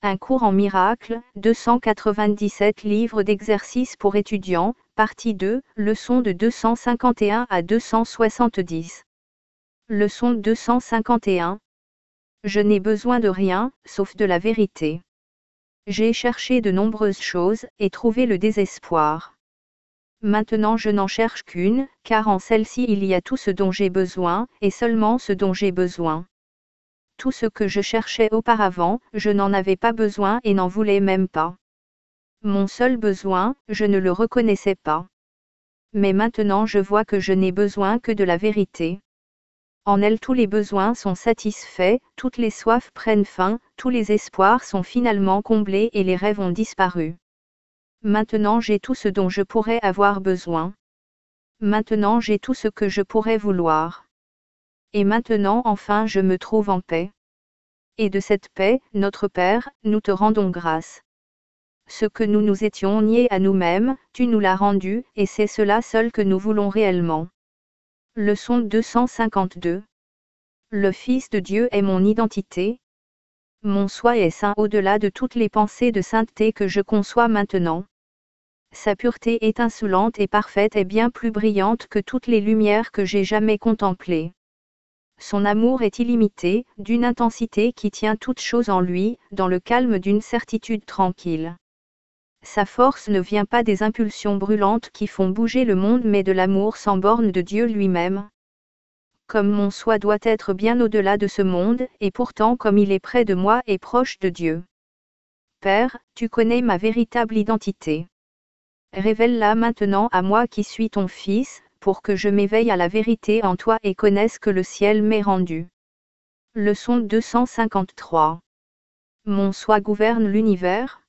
Un cours en miracles, 297 livres d'exercices pour étudiants, partie 2, leçon de 251 à 270. Leçon 251. Je n'ai besoin de rien, sauf de la vérité. J'ai cherché de nombreuses choses, et trouvé le désespoir. Maintenant je n'en cherche qu'une, car en celle-ci il y a tout ce dont j'ai besoin, et seulement ce dont j'ai besoin. Tout ce que je cherchais auparavant, je n'en avais pas besoin et n'en voulais même pas. Mon seul besoin, je ne le reconnaissais pas. Mais maintenant je vois que je n'ai besoin que de la vérité. En elle tous les besoins sont satisfaits, toutes les soifs prennent fin, tous les espoirs sont finalement comblés et les rêves ont disparu. Maintenant j'ai tout ce dont je pourrais avoir besoin. Maintenant j'ai tout ce que je pourrais vouloir. Et maintenant enfin je me trouve en paix. Et de cette paix, notre Père, nous te rendons grâce. Ce que nous nous étions niés à nous-mêmes, tu nous l'as rendu, et c'est cela seul que nous voulons réellement. Leçon 252. Le Fils de Dieu est mon identité. Mon soi est saint au-delà de toutes les pensées de sainteté que je conçois maintenant. Sa pureté étincelante et parfaite est bien plus brillante que toutes les lumières que j'ai jamais contemplées. Son amour est illimité, d'une intensité qui tient toute chose en lui, dans le calme d'une certitude tranquille. Sa force ne vient pas des impulsions brûlantes qui font bouger le monde mais de l'amour sans borne de Dieu lui-même. Comme mon soi doit être bien au-delà de ce monde, et pourtant comme il est près de moi et proche de Dieu. Père, tu connais ma véritable identité. Révèle-la maintenant à moi qui suis ton Fils, pour que je m'éveille à la vérité en toi et connaisse que le ciel m'est rendu. Leçon 253. Mon soi gouverne l'univers.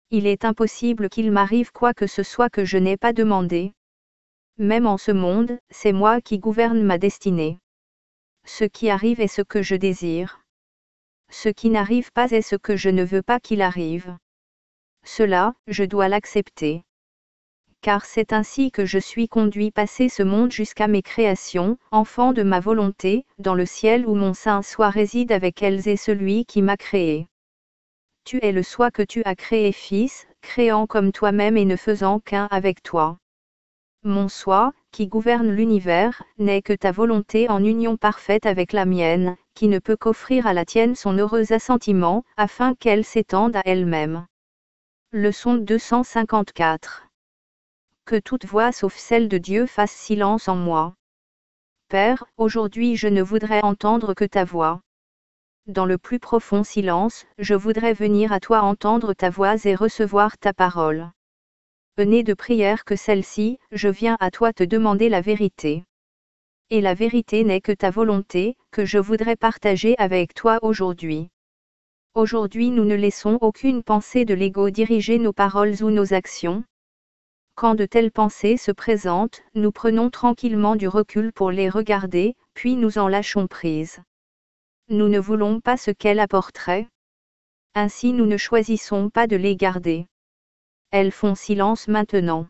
Il est impossible qu'il m'arrive quoi que ce soit que je n'ai pas demandé. Même en ce monde, c'est moi qui gouverne ma destinée. Ce qui arrive est ce que je désire. Ce qui n'arrive pas est ce que je ne veux pas qu'il arrive. Cela, je dois l'accepter. Car c'est ainsi que je suis conduit passer ce monde jusqu'à mes créations, enfant de ma volonté, dans le ciel où mon saint soi réside avec elles et celui qui m'a créé. Tu es le soi que tu as créé Fils, créant comme toi-même et ne faisant qu'un avec toi. Mon soi, qui gouverne l'univers, n'est que ta volonté en union parfaite avec la mienne, qui ne peut qu'offrir à la tienne son heureux assentiment, afin qu'elle s'étende à elle-même. Leçon 254. Que toute voix sauf celle de Dieu fasse silence en moi. Père, aujourd'hui je ne voudrais entendre que ta voix. Dans le plus profond silence, je voudrais venir à toi entendre ta voix et recevoir ta parole. Née de prière que celle-ci, je viens à toi te demander la vérité. Et la vérité n'est que ta volonté, que je voudrais partager avec toi aujourd'hui. Aujourd'hui nous ne laissons aucune pensée de l'ego diriger nos paroles ou nos actions. Quand de telles pensées se présentent, nous prenons tranquillement du recul pour les regarder, puis nous en lâchons prise. Nous ne voulons pas ce qu'elles apporteraient. Ainsi nous ne choisissons pas de les garder. Elles font silence maintenant.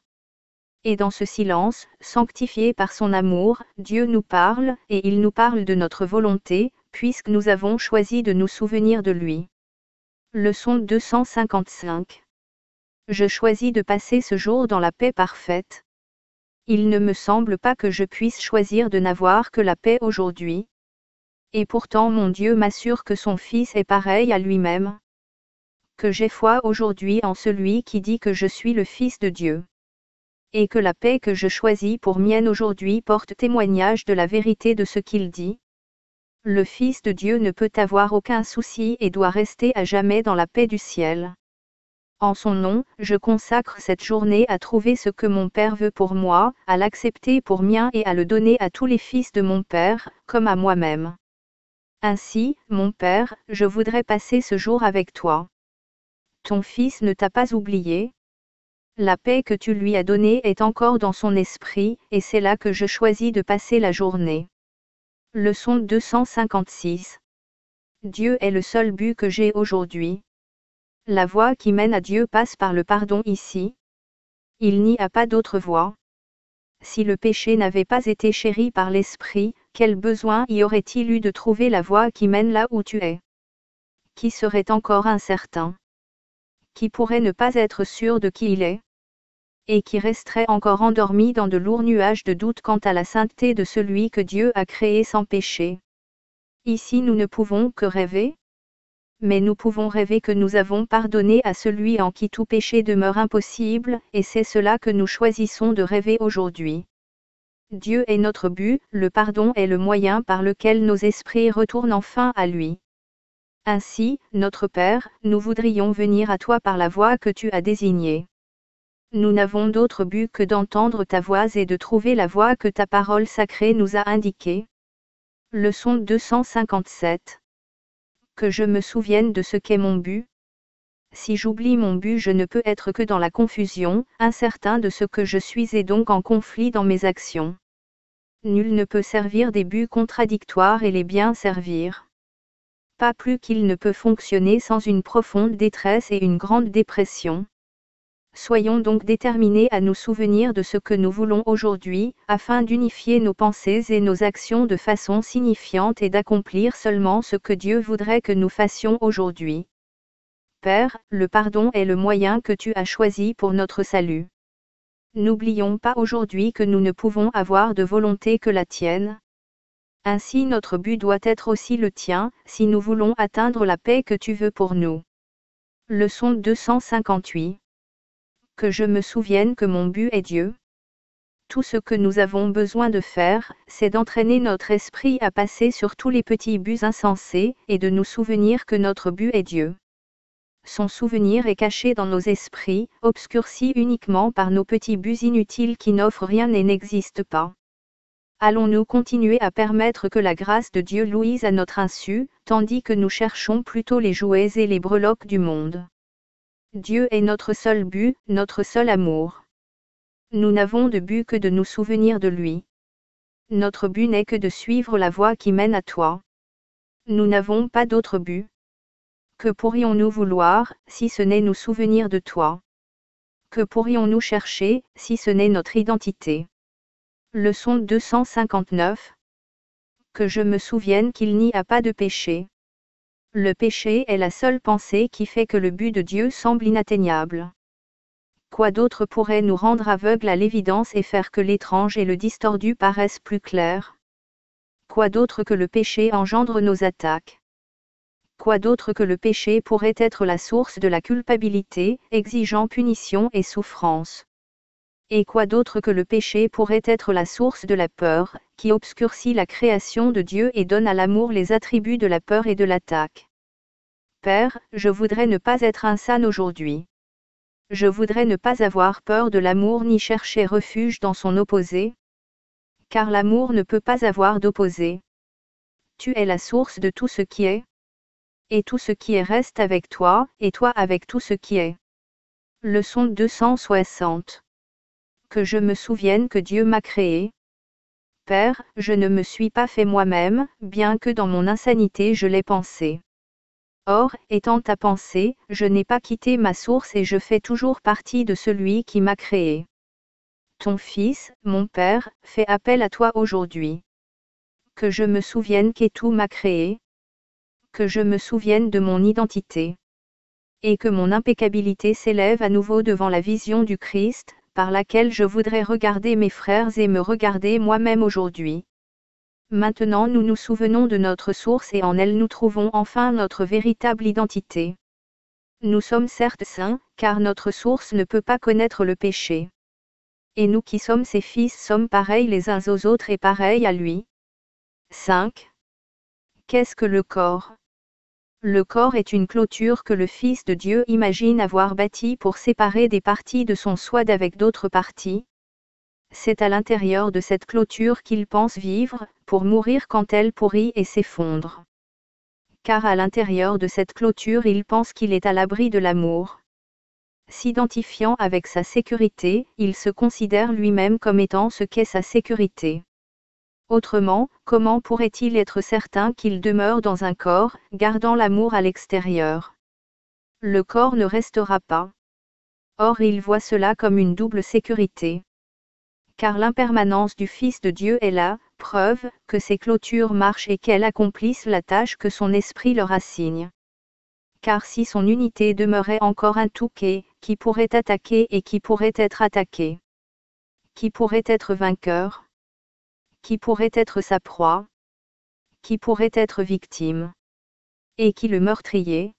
Et dans ce silence, sanctifié par son amour, Dieu nous parle, et il nous parle de notre volonté, puisque nous avons choisi de nous souvenir de lui. Leçon 255. Je choisis de passer ce jour dans la paix parfaite. Il ne me semble pas que je puisse choisir de n'avoir que la paix aujourd'hui. Et pourtant mon Dieu m'assure que son Fils est pareil à lui-même. Que j'ai foi aujourd'hui en celui qui dit que je suis le Fils de Dieu. Et que la paix que je choisis pour mienne aujourd'hui porte témoignage de la vérité de ce qu'il dit. Le Fils de Dieu ne peut avoir aucun souci et doit rester à jamais dans la paix du ciel. En son nom, je consacre cette journée à trouver ce que mon Père veut pour moi, à l'accepter pour mien et à le donner à tous les fils de mon Père, comme à moi-même. Ainsi, mon Père, je voudrais passer ce jour avec toi. Ton Fils ne t'a pas oublié. La paix que tu lui as donnée est encore dans son esprit, et c'est là que je choisis de passer la journée. Leçon 256. Dieu est le seul but que j'ai aujourd'hui. La voie qui mène à Dieu passe par le pardon ici. Il n'y a pas d'autre voie. Si le péché n'avait pas été chéri par l'Esprit, quel besoin y aurait-il eu de trouver la voie qui mène là où tu es? qui serait encore incertain, qui pourrait ne pas être sûr de qui il est, et qui resterait encore endormi dans de lourds nuages de doute quant à la sainteté de celui que Dieu a créé sans péché. Ici nous ne pouvons que rêver, mais nous pouvons rêver que nous avons pardonné à celui en qui tout péché demeure impossible, et c'est cela que nous choisissons de rêver aujourd'hui. Dieu est notre but, le pardon est le moyen par lequel nos esprits retournent enfin à lui. Ainsi, notre Père, nous voudrions venir à toi par la voie que tu as désignée. Nous n'avons d'autre but que d'entendre ta voix et de trouver la voie que ta parole sacrée nous a indiquée. Leçon 257. Que je me souvienne de ce qu'est mon but. Si j'oublie mon but, je ne peux être que dans la confusion, incertain de ce que je suis et donc en conflit dans mes actions. Nul ne peut servir des buts contradictoires et les bien servir. Pas plus qu'il ne peut fonctionner sans une profonde détresse et une grande dépression. Soyons donc déterminés à nous souvenir de ce que nous voulons aujourd'hui, afin d'unifier nos pensées et nos actions de façon signifiante et d'accomplir seulement ce que Dieu voudrait que nous fassions aujourd'hui. Père, le pardon est le moyen que tu as choisi pour notre salut. N'oublions pas aujourd'hui que nous ne pouvons avoir de volonté que la tienne. Ainsi notre but doit être aussi le tien, si nous voulons atteindre la paix que tu veux pour nous. Leçon 258. Que je me souvienne que mon but est Dieu. Tout ce que nous avons besoin de faire, c'est d'entraîner notre esprit à passer sur tous les petits buts insensés, et de nous souvenir que notre but est Dieu. Son souvenir est caché dans nos esprits, obscurci uniquement par nos petits buts inutiles qui n'offrent rien et n'existent pas. Allons-nous continuer à permettre que la grâce de Dieu louise à notre insu, tandis que nous cherchons plutôt les jouets et les breloques du monde? Dieu est notre seul but, notre seul amour. Nous n'avons de but que de nous souvenir de lui. Notre but n'est que de suivre la voie qui mène à toi. Nous n'avons pas d'autre but. Que pourrions-nous vouloir, si ce n'est nous souvenir de toi? Que pourrions-nous chercher, si ce n'est notre identité? Leçon 259. Que je me souvienne qu'il n'y a pas de péché. Le péché est la seule pensée qui fait que le but de Dieu semble inatteignable. Quoi d'autre pourrait nous rendre aveugles à l'évidence et faire que l'étrange et le distordu paraissent plus clairs? Quoi d'autre que le péché engendre nos attaques? Quoi d'autre que le péché pourrait être la source de la culpabilité, exigeant punition et souffrance? Et quoi d'autre que le péché pourrait être la source de la peur, qui obscurcit la création de Dieu et donne à l'amour les attributs de la peur et de l'attaque? Père, je voudrais ne pas être insane aujourd'hui. Je voudrais ne pas avoir peur de l'amour ni chercher refuge dans son opposé. Car l'amour ne peut pas avoir d'opposé. Tu es la source de tout ce qui est. Et tout ce qui est reste avec toi, et toi avec tout ce qui est. Leçon 260. Que je me souvienne que Dieu m'a créé. Père, je ne me suis pas fait moi-même, bien que dans mon insanité je l'ai pensé. Or, étant ta pensée, je n'ai pas quitté ma source et je fais toujours partie de celui qui m'a créé. Ton Fils, mon Père, fait appel à toi aujourd'hui. Que je me souvienne qu'Étou m'a créé. Que je me souvienne de mon identité. Et que mon impeccabilité s'élève à nouveau devant la vision du Christ, par laquelle je voudrais regarder mes frères et me regarder moi-même aujourd'hui. Maintenant nous nous souvenons de notre source et en elle nous trouvons enfin notre véritable identité. Nous sommes certes saints, car notre source ne peut pas connaître le péché. Et nous qui sommes ses fils sommes pareils les uns aux autres et pareils à lui. 5. Qu'est-ce que le corps? Le corps est une clôture que le Fils de Dieu imagine avoir bâtie pour séparer des parties de son soi d'avec d'autres parties. C'est à l'intérieur de cette clôture qu'il pense vivre, pour mourir quand elle pourrit et s'effondre. Car à l'intérieur de cette clôture il pense qu'il est à l'abri de l'amour. S'identifiant avec sa sécurité, il se considère lui-même comme étant ce qu'est sa sécurité. Autrement, comment pourrait-il être certain qu'il demeure dans un corps, gardant l'amour à l'extérieur? Le corps ne restera pas. Or il voit cela comme une double sécurité. Car l'impermanence du Fils de Dieu est la preuve que ces clôtures marchent et qu'elles accomplissent la tâche que son esprit leur assigne. Car si son unité demeurait encore un touquet, qui pourrait attaquer et qui pourrait être attaqué? Qui pourrait être vainqueur? Qui pourrait être sa proie? Qui pourrait être victime? Et qui le meurtrier?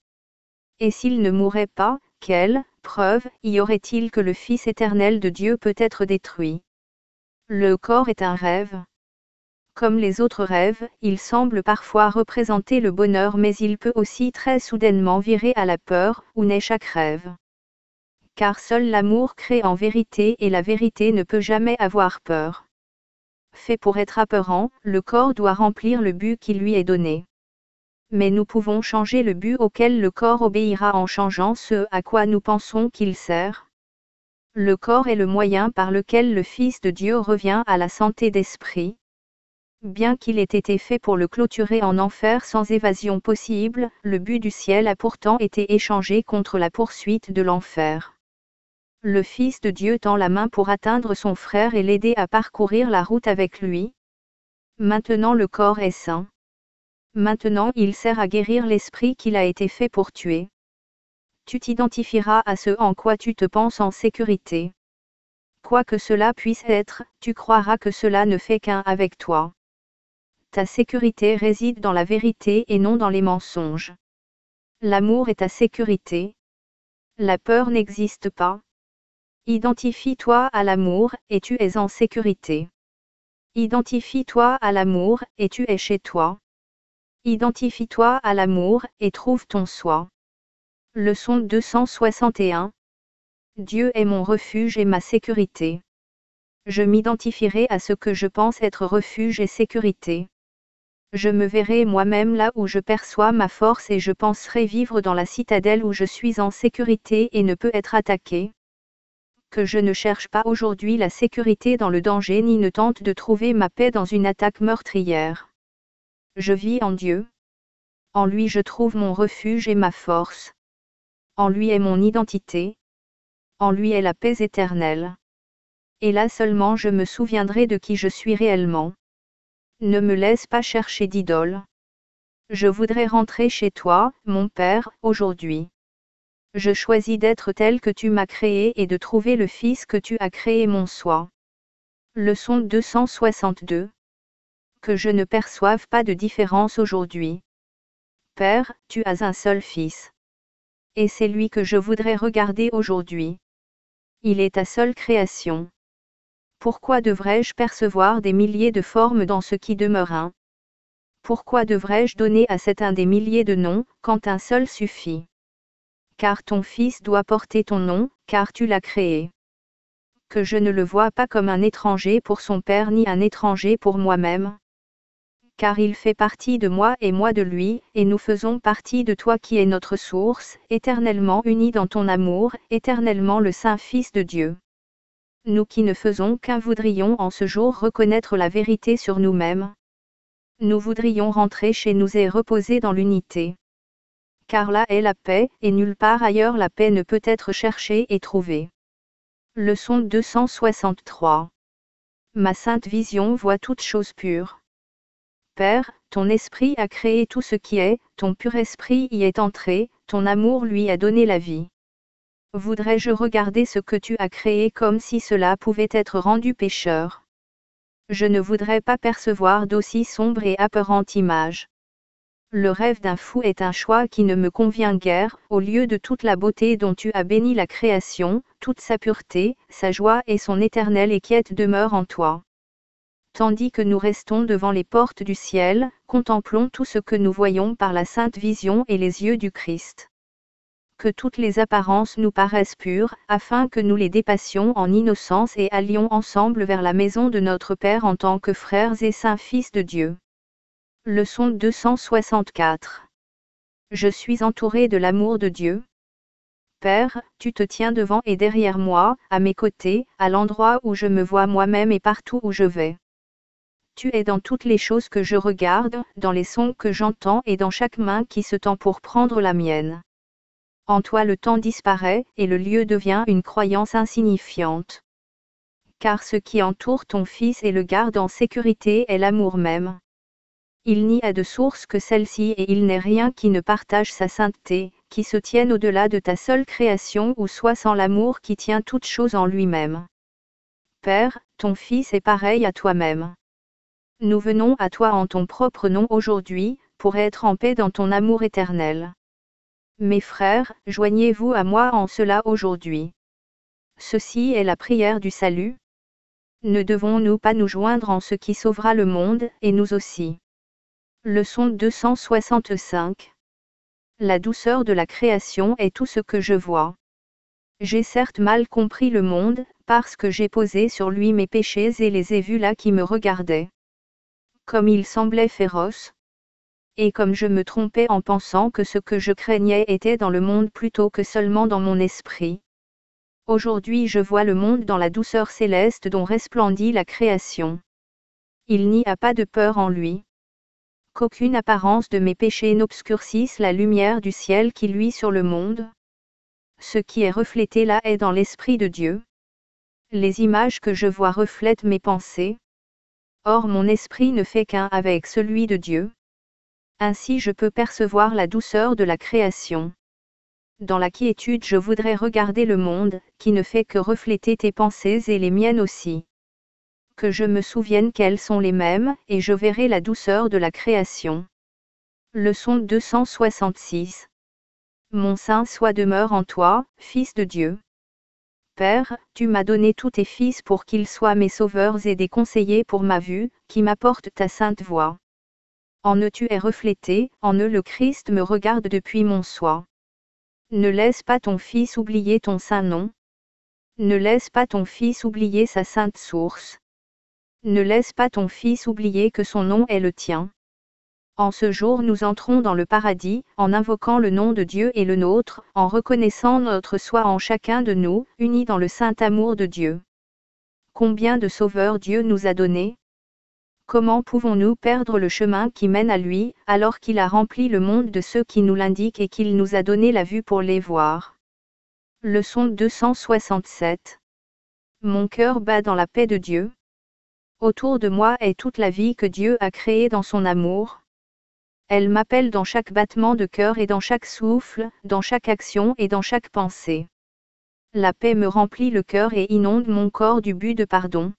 Et s'il ne mourait pas, quelle preuve y aurait-il que le Fils éternel de Dieu peut être détruit? Le corps est un rêve. Comme les autres rêves, il semble parfois représenter le bonheur, mais il peut aussi très soudainement virer à la peur, où naît chaque rêve. Car seul l'amour crée en vérité et la vérité ne peut jamais avoir peur. Fait pour être apeurant, le corps doit remplir le but qui lui est donné. Mais nous pouvons changer le but auquel le corps obéira en changeant ce à quoi nous pensons qu'il sert. Le corps est le moyen par lequel le Fils de Dieu revient à la santé d'esprit. Bien qu'il ait été fait pour le clôturer en enfer sans évasion possible, le but du ciel a pourtant été échangé contre la poursuite de l'enfer. Le Fils de Dieu tend la main pour atteindre son frère et l'aider à parcourir la route avec lui. Maintenant le corps est sain. Maintenant il sert à guérir l'esprit qu'il a été fait pour tuer. Tu t'identifieras à ce en quoi tu te penses en sécurité. Quoi que cela puisse être, tu croiras que cela ne fait qu'un avec toi. Ta sécurité réside dans la vérité et non dans les mensonges. L'amour est ta sécurité. La peur n'existe pas. Identifie-toi à l'amour, et tu es en sécurité. Identifie-toi à l'amour, et tu es chez toi. Identifie-toi à l'amour, et trouve ton soi. Leçon 261. Dieu est mon refuge et ma sécurité. Je m'identifierai à ce que je pense être refuge et sécurité. Je me verrai moi-même là où je perçois ma force et je penserai vivre dans la citadelle où je suis en sécurité et ne peux être attaqué. Que je ne cherche pas aujourd'hui la sécurité dans le danger ni ne tente de trouver ma paix dans une attaque meurtrière. Je vis en Dieu. En lui je trouve mon refuge et ma force. En lui est mon identité. En lui est la paix éternelle. Et là seulement je me souviendrai de qui je suis réellement. Ne me laisse pas chercher d'idole. Je voudrais rentrer chez toi, mon Père, aujourd'hui. Je choisis d'être tel que tu m'as créé et de trouver le Fils que tu as créé mon soi. Leçon 262. Que je ne perçoive pas de différence aujourd'hui. Père, tu as un seul Fils. Et c'est lui que je voudrais regarder aujourd'hui. Il est ta seule création. Pourquoi devrais-je percevoir des milliers de formes dans ce qui demeure un? Pourquoi devrais-je donner à cet un des milliers de noms, quand un seul suffit? Car ton Fils doit porter ton nom, car tu l'as créé. Que je ne le vois pas comme un étranger pour son Père ni un étranger pour moi-même. Car il fait partie de moi et moi de lui, et nous faisons partie de toi qui es notre source, éternellement unis dans ton amour, éternellement le Saint Fils de Dieu. Nous qui ne faisons qu'un voudrions en ce jour reconnaître la vérité sur nous-mêmes. Nous voudrions rentrer chez nous et reposer dans l'unité. Car là est la paix, et nulle part ailleurs la paix ne peut être cherchée et trouvée. Leçon 263. Ma sainte vision voit toutes choses pures. Père, ton esprit a créé tout ce qui est, ton pur esprit y est entré, ton amour lui a donné la vie. Voudrais-je regarder ce que tu as créé comme si cela pouvait être rendu pécheur? Je ne voudrais pas percevoir d'aussi sombre et apeurante image. Le rêve d'un fou est un choix qui ne me convient guère, au lieu de toute la beauté dont tu as béni la création, toute sa pureté, sa joie et son éternelle et quiète demeure en toi. Tandis que nous restons devant les portes du ciel, contemplons tout ce que nous voyons par la sainte vision et les yeux du Christ. Que toutes les apparences nous paraissent pures, afin que nous les dépassions en innocence et allions ensemble vers la maison de notre Père en tant que frères et saints fils de Dieu. Leçon 264. Je suis entouré de l'amour de Dieu. Père, tu te tiens devant et derrière moi, à mes côtés, à l'endroit où je me vois moi-même et partout où je vais. Tu es dans toutes les choses que je regarde, dans les sons que j'entends et dans chaque main qui se tend pour prendre la mienne. En toi le temps disparaît, et le lieu devient une croyance insignifiante. Car ce qui entoure ton Fils et le garde en sécurité est l'amour même. Il n'y a de source que celle-ci et il n'est rien qui ne partage sa sainteté, qui se tienne au-delà de ta seule création ou soit sans l'amour qui tient toute chose en lui-même. Père, ton Fils est pareil à toi-même. Nous venons à toi en ton propre nom aujourd'hui, pour être en paix dans ton amour éternel. Mes frères, joignez-vous à moi en cela aujourd'hui. Ceci est la prière du salut. Ne devons-nous pas nous joindre en ce qui sauvera le monde, et nous aussi? Leçon 265. La douceur de la création est tout ce que je vois. J'ai certes mal compris le monde, parce que j'ai posé sur lui mes péchés et les ai vus là qui me regardaient. Comme il semblait féroce. Et comme je me trompais en pensant que ce que je craignais était dans le monde plutôt que seulement dans mon esprit. Aujourd'hui je vois le monde dans la douceur céleste dont resplendit la création. Il n'y a pas de peur en lui. Qu'aucune apparence de mes péchés n'obscurcisse la lumière du ciel qui luit sur le monde. Ce qui est reflété là est dans l'Esprit de Dieu. Les images que je vois reflètent mes pensées. Or mon esprit ne fait qu'un avec celui de Dieu. Ainsi je peux percevoir la douceur de la création. Dans la quiétude je voudrais regarder le monde, qui ne fait que refléter tes pensées et les miennes aussi. Que je me souvienne qu'elles sont les mêmes, et je verrai la douceur de la création. Leçon 266. Mon saint soit demeure en toi, Fils de Dieu. Père, tu m'as donné tous tes fils pour qu'ils soient mes sauveurs et des conseillers pour ma vue, qui m'apportent ta sainte voix. En eux tu es reflété, en eux le Christ me regarde depuis mon soi. Ne laisse pas ton Fils oublier ton saint nom. Ne laisse pas ton Fils oublier sa sainte source. Ne laisse pas ton Fils oublier que son nom est le tien. En ce jour nous entrons dans le paradis, en invoquant le nom de Dieu et le nôtre, en reconnaissant notre soi en chacun de nous, unis dans le saint amour de Dieu. Combien de sauveurs Dieu nous a donnés? Comment pouvons-nous perdre le chemin qui mène à lui, alors qu'il a rempli le monde de ceux qui nous l'indiquent et qu'il nous a donné la vue pour les voir? Leçon 267. Mon cœur bat dans la paix de Dieu. Autour de moi est toute la vie que Dieu a créée dans son amour. Elle m'appelle dans chaque battement de cœur et dans chaque souffle, dans chaque action et dans chaque pensée. La paix me remplit le cœur et inonde mon corps du but de pardon.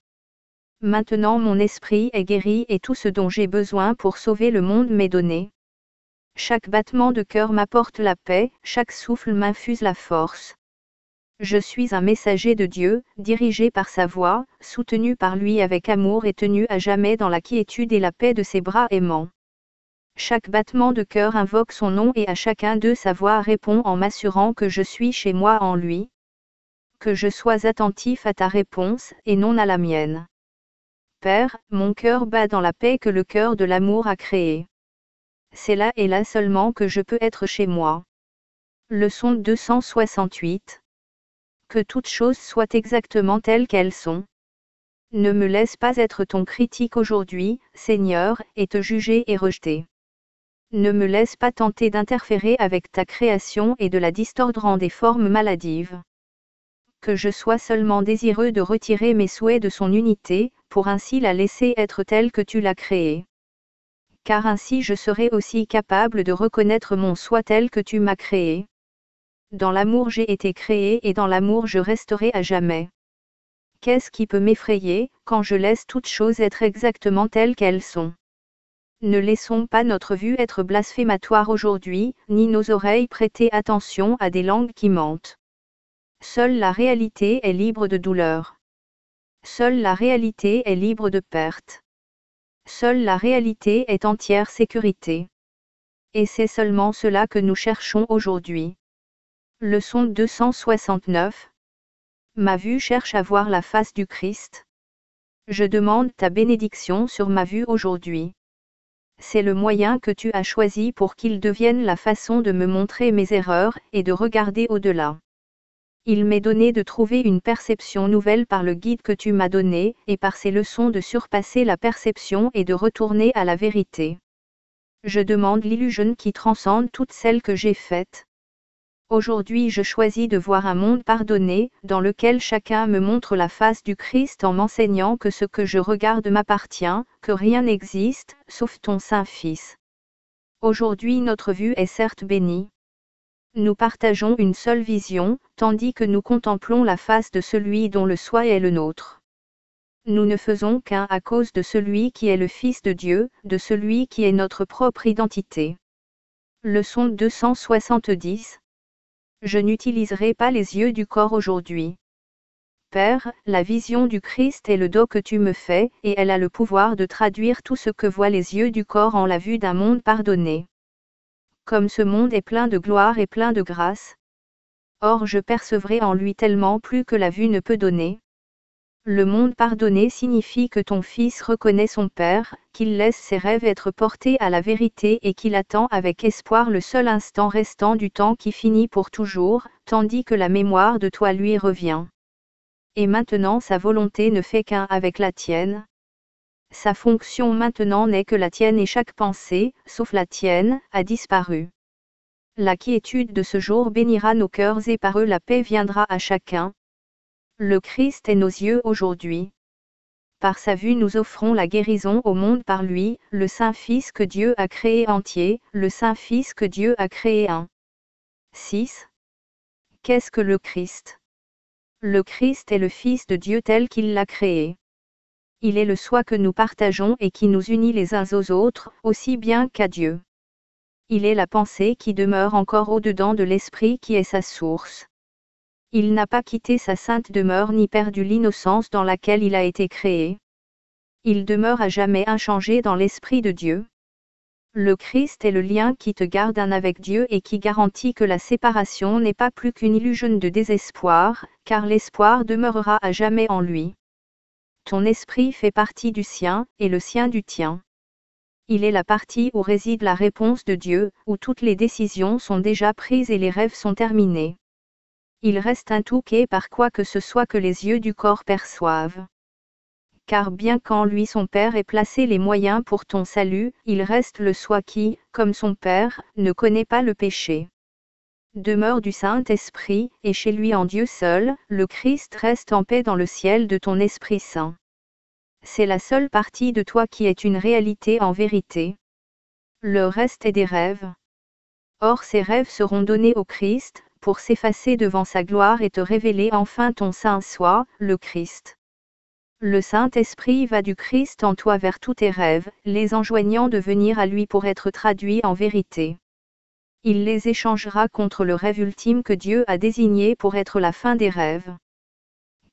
Maintenant mon esprit est guéri et tout ce dont j'ai besoin pour sauver le monde m'est donné. Chaque battement de cœur m'apporte la paix, chaque souffle m'infuse la force. Je suis un messager de Dieu, dirigé par sa voix, soutenu par lui avec amour et tenu à jamais dans la quiétude et la paix de ses bras aimants. Chaque battement de cœur invoque son nom et à chacun d'eux sa voix répond en m'assurant que je suis chez moi en lui. Que je sois attentif à ta réponse et non à la mienne. Père, mon cœur bat dans la paix que le cœur de l'amour a créée. C'est là et là seulement que je peux être chez moi. Leçon 268. Que toutes choses soient exactement telles qu'elles sont. Ne me laisse pas être ton critique aujourd'hui, Seigneur, et te juger et rejeter. Ne me laisse pas tenter d'interférer avec ta création et de la distordre en des formes maladives. Que je sois seulement désireux de retirer mes souhaits de son unité, pour ainsi la laisser être telle que tu l'as créée. Car ainsi je serai aussi capable de reconnaître mon soi tel que tu m'as créé. Dans l'amour j'ai été créé et dans l'amour je resterai à jamais. Qu'est-ce qui peut m'effrayer, quand je laisse toutes choses être exactement telles qu'elles sont? Ne laissons pas notre vue être blasphématoire aujourd'hui, ni nos oreilles prêter attention à des langues qui mentent. Seule la réalité est libre de douleur. Seule la réalité est libre de perte. Seule la réalité est entière sécurité. Et c'est seulement cela que nous cherchons aujourd'hui. Leçon 269. Ma vue cherche à voir la face du Christ. Je demande ta bénédiction sur ma vue aujourd'hui. C'est le moyen que tu as choisi pour qu'il devienne la façon de me montrer mes erreurs et de regarder au-delà. Il m'est donné de trouver une perception nouvelle par le guide que tu m'as donné, et par ces leçons de surpasser la perception et de retourner à la vérité. Je demande l'illusion qui transcende toutes celles que j'ai faites. Aujourd'hui je choisis de voir un monde pardonné, dans lequel chacun me montre la face du Christ en m'enseignant que ce que je regarde m'appartient, que rien n'existe, sauf ton Saint-Fils. Aujourd'hui notre vue est certes bénie. Nous partageons une seule vision, tandis que nous contemplons la face de celui dont le soi est le nôtre. Nous ne faisons qu'un à cause de celui qui est le Fils de Dieu, de celui qui est notre propre identité. Leçon 270. Je n'utiliserai pas les yeux du corps aujourd'hui. Père, la vision du Christ est le don que tu me fais, et elle a le pouvoir de traduire tout ce que voient les yeux du corps en la vue d'un monde pardonné. Comme ce monde est plein de gloire et plein de grâce. Or je percevrai en lui tellement plus que la vue ne peut donner. Le monde pardonné signifie que ton Fils reconnaît son Père, qu'il laisse ses rêves être portés à la vérité et qu'il attend avec espoir le seul instant restant du temps qui finit pour toujours, tandis que la mémoire de toi lui revient. Et maintenant sa volonté ne fait qu'un avec la tienne. Sa fonction maintenant n'est que la tienne et chaque pensée, sauf la tienne, a disparu. La quiétude de ce jour bénira nos cœurs et par eux la paix viendra à chacun. Le Christ est nos yeux aujourd'hui. Par sa vue nous offrons la guérison au monde par lui, le Saint-Fils que Dieu a créé entier, le Saint-Fils que Dieu a créé un. 6. Qu'est-ce que le Christ? Le Christ est le Fils de Dieu tel qu'il l'a créé. Il est le soi que nous partageons et qui nous unit les uns aux autres, aussi bien qu'à Dieu. Il est la pensée qui demeure encore au-dedans de l'esprit qui est sa source. Il n'a pas quitté sa sainte demeure ni perdu l'innocence dans laquelle il a été créé. Il demeure à jamais inchangé dans l'Esprit de Dieu. Le Christ est le lien qui te garde un avec Dieu et qui garantit que la séparation n'est pas plus qu'une illusion de désespoir, car l'espoir demeurera à jamais en lui. Ton esprit fait partie du sien, et le sien du tien. Il est la partie où réside la réponse de Dieu, où toutes les décisions sont déjà prises et les rêves sont terminés. Il reste un tout qu'est par quoi que ce soit que les yeux du corps perçoivent. Car bien qu'en lui son Père ait placé les moyens pour ton salut, il reste le soi qui, comme son Père, ne connaît pas le péché. Demeure du Saint-Esprit, et chez lui en Dieu seul, le Christ reste en paix dans le ciel de ton Esprit Saint. C'est la seule partie de toi qui est une réalité en vérité. Le reste est des rêves. Or ces rêves seront donnés au Christ, pour s'effacer devant sa gloire et te révéler enfin ton saint soi, le Christ. Le Saint-Esprit va du Christ en toi vers tous tes rêves, les enjoignant de venir à lui pour être traduits en vérité. Il les échangera contre le rêve ultime que Dieu a désigné pour être la fin des rêves.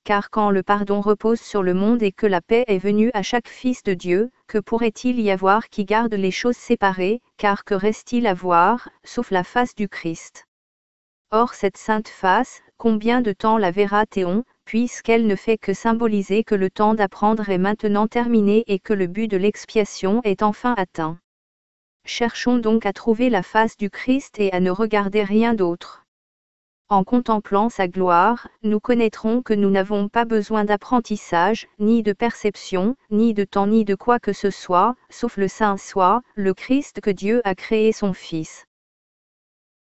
Car quand le pardon repose sur le monde et que la paix est venue à chaque fils de Dieu, que pourrait-il y avoir qui garde les choses séparées, car que reste-t-il à voir, sauf la face du Christ? Or cette sainte face, combien de temps la verra Théon, puisqu'elle ne fait que symboliser que le temps d'apprendre est maintenant terminé et que le but de l'expiation est enfin atteint. Cherchons donc à trouver la face du Christ et à ne regarder rien d'autre. En contemplant sa gloire, nous connaîtrons que nous n'avons pas besoin d'apprentissage, ni de perception, ni de temps ni de quoi que ce soit, sauf le Saint Soi, le Christ que Dieu a créé son Fils.